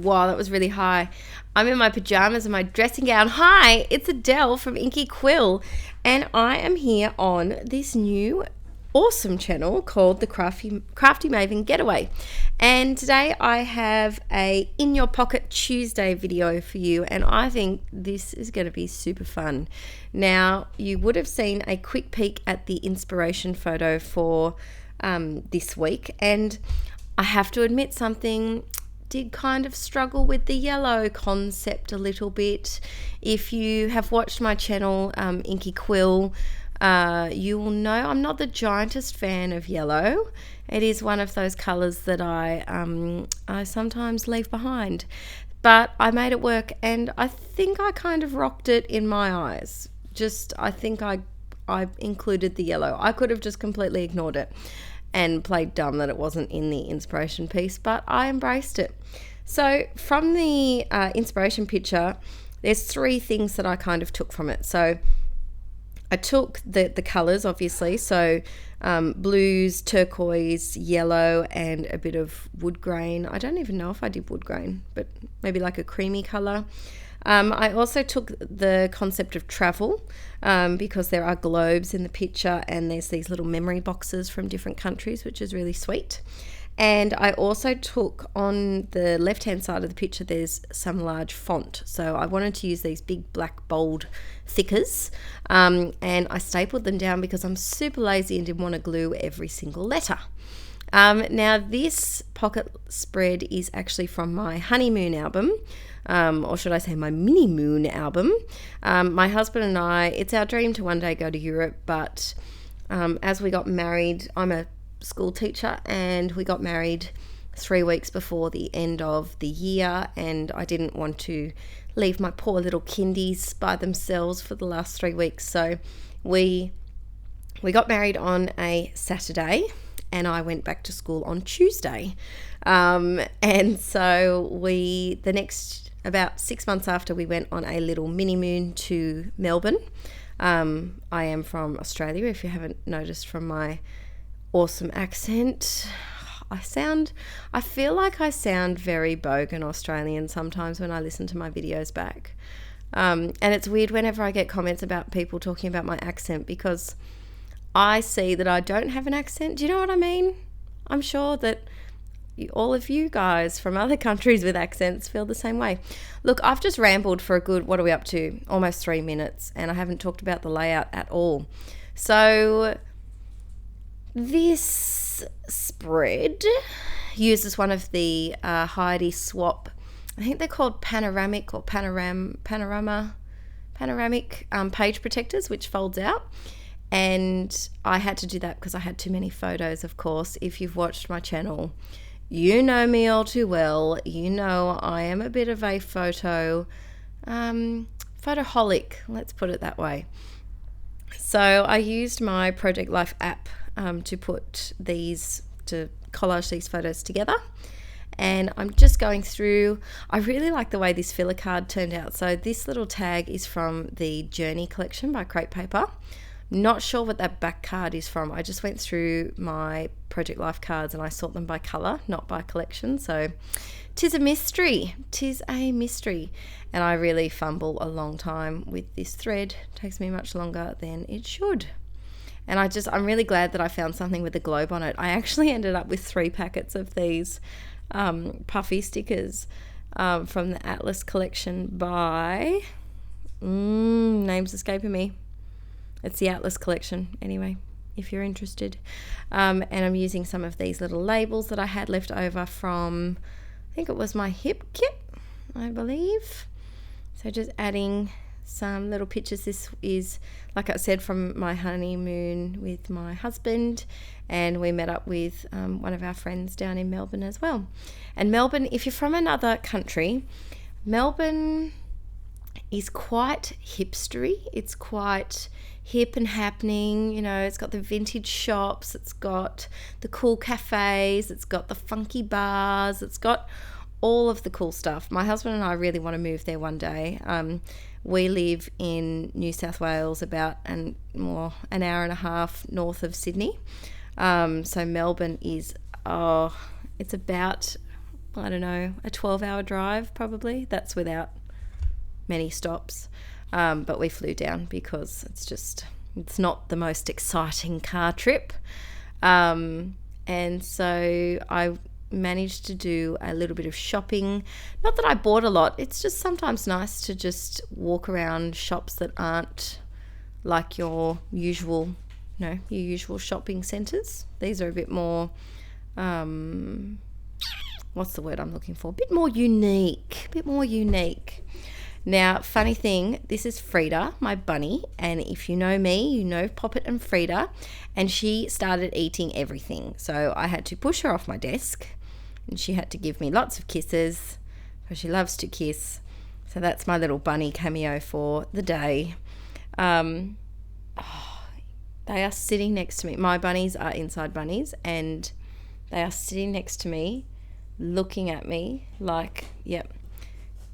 Wow, that was really high. I'm in my pajamas and my dressing gown. Hi, it's Adele from Inkie Quill, and I am here on this new awesome channel called the Crafty Maven Getaway. And today I have a In Your Pocket Tuesday video for you, and I think this is going to be super fun. Now, you would have seen a quick peek at the inspiration photo for this week, and I have to admit something. Did kind of struggle with the yellow concept a little bit. If you have watched my channel, Inkie Quill, you will know I'm not the giantest fan of yellow. It is one of those colours that I sometimes leave behind. But I made it work, and I think I kind of rocked it in my eyes. I think I included the yellow. I could have just completely ignored it and played dumb that it wasn't in the inspiration piece, but I embraced it. So from the inspiration picture, there's three things that I kind of took from it. So I took the colors, obviously, so blues, turquoise, yellow, and a bit of wood grain. I don't even know if I did wood grain, but maybe like a creamy color. I also took the concept of travel because there are globes in the picture, and there's these little memory boxes from different countries, which is really sweet. And I also took, on the left-hand side of the picture, there's some large font. So I wanted to use these big black bold thickers, and I stapled them down because I'm super lazy and didn't want to glue every single letter. Now this pocket spread is actually from my Honeymoon album, or should I say my Mini Moon album. My husband and I, it's our dream to one day go to Europe, but as we got married, I'm a school teacher, and we got married 3 weeks before the end of the year, and I didn't want to leave my poor little kindies by themselves for the last 3 weeks. So we got married on a Saturday, and I went back to school on Tuesday. And so the next, about 6 months after, we went on a little mini moon to Melbourne. I am from Australia, if you haven't noticed from my awesome accent. I feel like I sound very bogan Australian sometimes when I listen to my videos back. And it's weird whenever I get comments about people talking about my accent, because I see that I don't have an accent. Do you know what I mean? I'm sure that all of you guys from other countries with accents feel the same way. Look, I've just rambled for a good, what are we up to? Almost 3 minutes, and I haven't talked about the layout at all. So this spread uses one of the Heidi Swap, I think they're called panoramic or panoramic page protectors, which folds out. And I had to do that because I had too many photos, of course. If you've watched my channel, you know me all too well. You know I am a bit of a photoholic, let's put it that way. So I used my Project Life app to collage these photos together. And I'm just going through. I really like the way this filler card turned out. So this little tag is from the Journey collection by Crate Paper. Not sure what that back card is from. I just went through my Project Life cards and I sort them by colour, not by collection. So 'tis a mystery. And I really fumble a long time with this thread. It takes me much longer than it should. And I'm really glad that I found something with a globe on it. I actually ended up with 3 packets of these puffy stickers from the Atlas collection by, name's escaping me. It's the Atlas collection, anyway, if you're interested. And I'm using some of these little labels that I had left over from, I think it was my hip kit, I believe. So just adding some little pictures. This is, like I said, from my honeymoon with my husband, and we met up with one of our friends down in Melbourne as well. And Melbourne, if you're from another country, Melbourne is quite hipstery. It's quite hip and happening, you know. It's got the vintage shops, it's got the cool cafes, it's got the funky bars, it's got all of the cool stuff. My husband and I really want to move there one day. We live in New South Wales, about an hour and a half north of Sydney. So Melbourne is, it's about I don't know, a 12-hour drive probably. That's without many stops. But we flew down because it's not the most exciting car trip. And so I managed to do a little bit of shopping. Not that I bought a lot. It's just sometimes nice to just walk around shops that aren't like your usual shopping centres. These are a bit more, what's the word I'm looking for? A bit more unique. Now, funny thing, this is Frida, my bunny, and if you know me, you know Poppet and Frida, and she started eating everything. So I had to push her off my desk, and she had to give me lots of kisses, because she loves to kiss. So that's my little bunny cameo for the day. They are sitting next to me. My bunnies are inside bunnies, and they are sitting next to me, looking at me like, yep.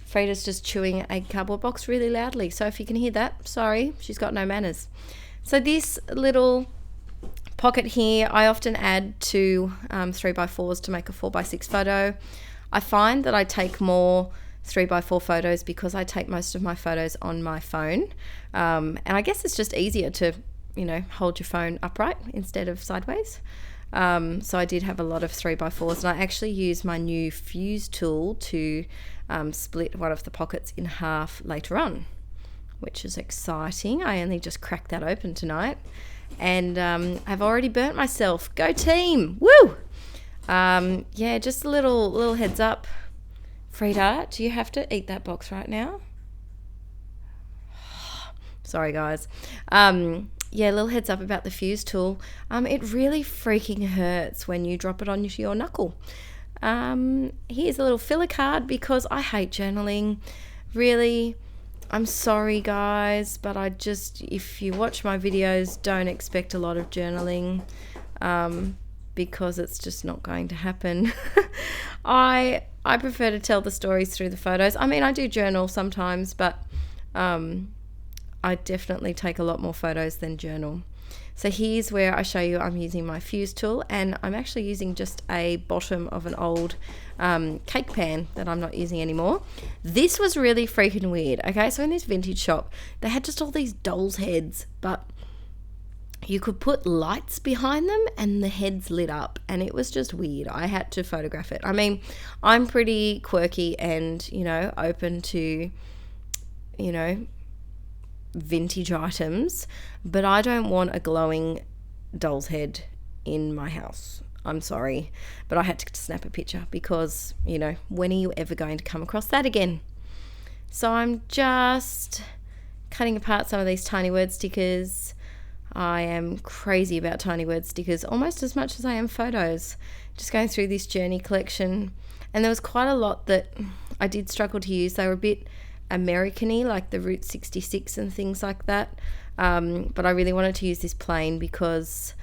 Frida's just chewing a cardboard box really loudly. So if you can hear that, sorry, she's got no manners. So this little pocket here, I often add to 3x4s to make a 4x6 photo. I find that I take more 3x4 photos because I take most of my photos on my phone. And I guess it's just easier to, hold your phone upright instead of sideways. So I did have a lot of 3x4s, and I actually used my new fuse tool to split one of the pockets in half later on, which is exciting. I only just cracked that open tonight, and I've already burnt myself. Go team! Woo! Yeah, just a little heads up. Frida, do you have to eat that box right now? Sorry, guys. Yeah, a little heads up about the fuse tool. It really freaking hurts when you drop it on your knuckle. Here's a little filler card because I hate journaling. Really, I'm sorry, guys, but if you watch my videos, don't expect a lot of journaling because it's just not going to happen. I prefer to tell the stories through the photos. I mean, I do journal sometimes, but I definitely take a lot more photos than journal. So here's where I show you I'm using my fuse tool, and I'm actually using just a bottom of an old cake pan that I'm not using anymore. This was really freaking weird. Okay, so in this vintage shop, they had just all these dolls' heads, but you could put lights behind them and the heads lit up, and it was just weird. I had to photograph it. I mean, I'm pretty quirky and, open to, vintage items, but I don't want a glowing doll's head in my house. I'm sorry, but I had to snap a picture because, when are you ever going to come across that again? So I'm just cutting apart some of these tiny word stickers. I am crazy about tiny word stickers almost as much as I am photos. Just going through this journey collection, and there was quite a lot that I did struggle to use. They were a bit American-y, like the Route 66 and things like that, but I really wanted to use this plane because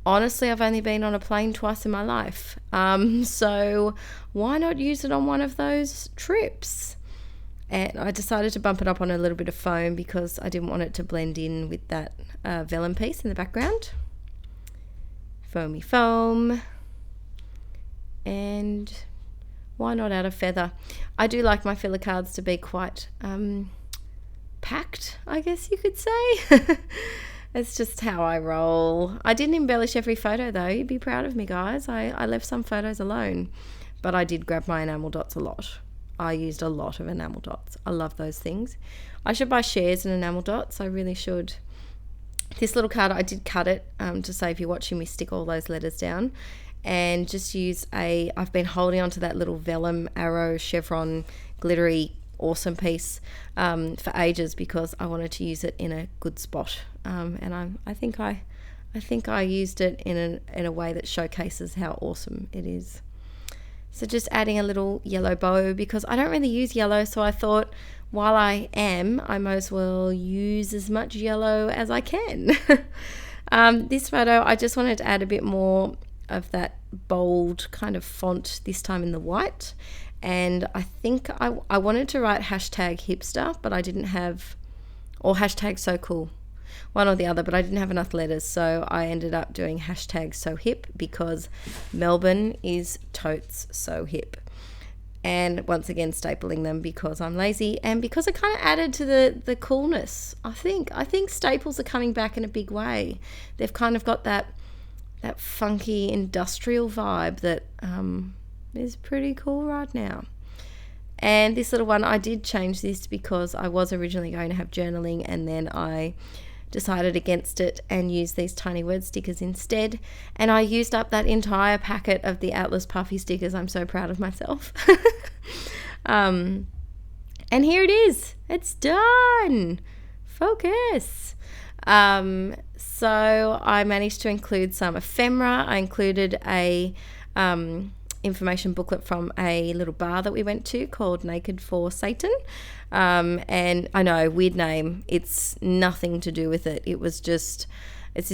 honestly I've only been on a plane twice in my life, so why not use it on one of those trips? And I decided to bump it up on a little bit of foam because I didn't want it to blend in with that vellum piece in the background. Foamy foam, and why not add a feather? I do like my filler cards to be quite packed, I guess you could say. It's just how I roll. I didn't embellish every photo though. You'd be proud of me, guys. I left some photos alone, but I did grab my enamel dots a lot. I used a lot of enamel dots. I love those things. I should buy shares and enamel dots. I really should. This little card, I did cut it to save you watching me stick all those letters down, and just use I've been holding on to that little vellum arrow chevron glittery awesome piece for ages because I wanted to use it in a good spot, and I think I used it in a way that showcases how awesome it is. So just adding a little yellow bow because I don't really use yellow, so I thought while I might as well use as much yellow as I can. This photo, I just wanted to add a bit more of that bold kind of font, this time in the white, and I think I wanted to write hashtag hipster, but I didn't have, or hashtag so cool, one or the other, but I didn't have enough letters, so I ended up doing hashtag so hip because Melbourne is totes so hip. and once again stapling them because I'm lazy and because it kind of added to the coolness. I think staples are coming back in a big way. They've kind of got that funky industrial vibe that is pretty cool right now. And this little one, I did change this because I was originally going to have journaling, and then I decided against it and used these tiny word stickers instead. And I used up that entire packet of the Atlas Puffy stickers. I'm so proud of myself. And here it is. It's done. Focus. So I managed to include some ephemera. I included a information booklet from a little bar that we went to called Naked for Satan. And I know, weird name. It's nothing to do with it. It's this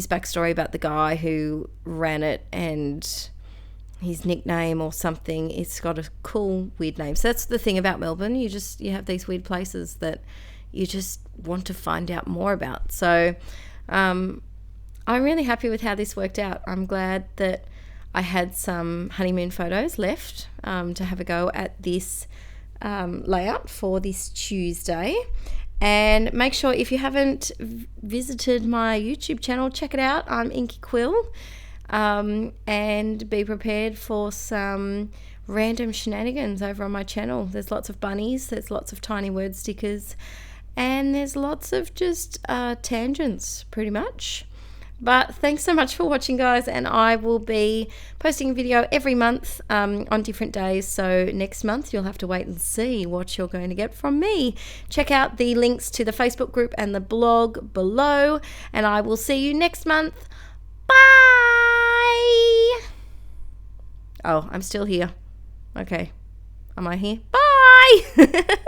backstory about the guy who ran it and his nickname or something. It's got a cool, weird name. So that's the thing about Melbourne. You have these weird places that you just want to find out more about. So I'm really happy with how this worked out. I'm glad that I had some honeymoon photos left to have a go at this layout for this Tuesday. And make sure, if you haven't visited my YouTube channel, check it out. I'm Inkie Quill. And be prepared for some random shenanigans over on my channel. There's lots of bunnies, there's lots of tiny word stickers, and there's lots of just tangents, pretty much. But thanks so much for watching, guys, and I will be posting a video every month on different days. So next month you'll have to wait and see what you're going to get from me. Check out the links to the Facebook group and the blog below, and I will see you next month. Bye! Oh, I'm still here. Okay. Am I here? Bye!